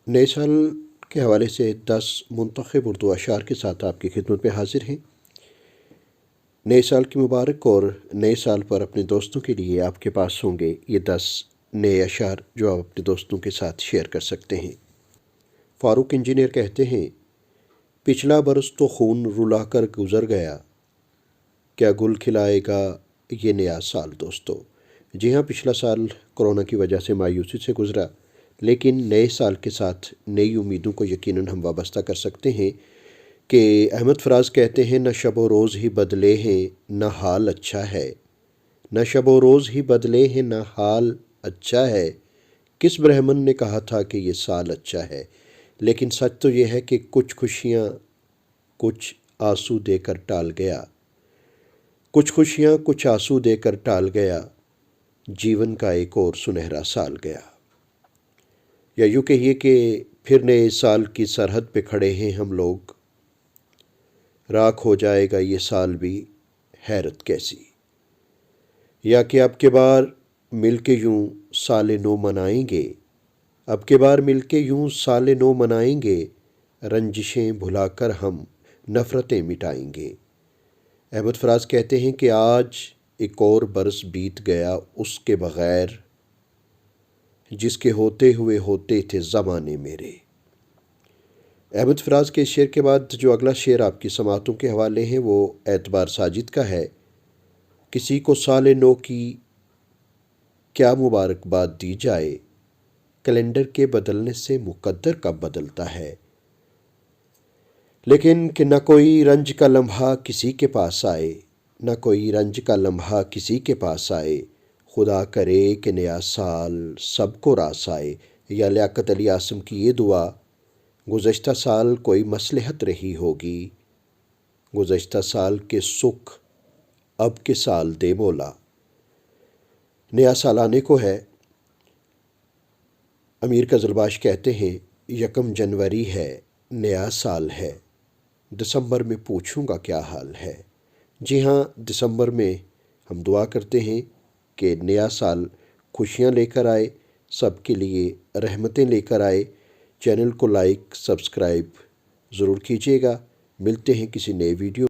नए साल के हवाले से 10 मुंतखब उर्दू अशार के साथ आपकी खिदमत में हाजिर हैं। नए साल की मुबारक। और नए साल पर अपने दोस्तों के लिए आपके पास होंगे ये 10 नए अशार जो आप अपने दोस्तों के साथ शेयर कर सकते हैं। फ़ारूक इंजीनियर कहते हैं, पिछला बरस तो खून रुलाकर गुज़र गया, क्या गुल खिलाएगा ये नया साल दोस्तों। जी हाँ, पिछला साल कोरोना की वजह से मायूसी से गुज़रा, लेकिन नए साल के साथ नई उम्मीदों को यकीनन हम वाबस्ता कर सकते हैं। कि अहमद फराज कहते हैं, न शब रोज़ ही बदले हैं न हाल अच्छा है, न शब रोज़ ही बदले हैं न हाल अच्छा है, किस ब्राह्मण ने कहा था कि ये साल अच्छा है। लेकिन सच तो ये है कि कुछ खुशियाँ कुछ आंसू देकर टाल गया, कुछ खुशियाँ कुछ आंसू देकर टाल गया, जीवन का एक और सुनहरा साल गया। या यूँ कहिए कि फिर नए साल की सरहद पे खड़े हैं हम लोग, राख हो जाएगा ये साल भी, हैरत कैसी। या कि अब के बार मिल के यूँ साले नो मनाएंगे, अब के बार मिल के यूँ साले नो मनाएंगे, रंजिशें भुलाकर हम नफ़रतें मिटाएंगे। अहमद फराज कहते हैं कि आज एक और बरस बीत गया उसके बग़ैर, जिसके होते हुए होते थे ज़माने मेरे। अहमद फराज के शेर के बाद जो अगला शेर आपकी समातों के हवाले हैं वो एतबार साजिद का है। किसी को साले नो की क्या मुबारकबाद दी जाए, कैलेंडर के बदलने से मुकद्दर कब बदलता है। लेकिन कि न कोई रंज का लम्हा किसी के पास आए, न कोई रंज का लम्हा किसी के पास आए, खुदा करे कि नया साल सबको रास आए। या लियाकत अली आसम की ये दुआ, गुज़श्ता साल कोई मसलहत रही होगी, गुज़श्ता साल के सुख अब के साल दे मौला। नया साल आने को है। अमीर कज़लबाश कहते हैं, 1 जनवरी है नया साल है, दिसंबर में पूछूंगा क्या हाल है। जी हाँ, दिसंबर में हम दुआ करते हैं कि नया साल खुशियाँ लेकर आए, सबके लिए रहमतें लेकर आए। चैनल को लाइक सब्सक्राइब ज़रूर कीजिएगा। मिलते हैं किसी नए वीडियो।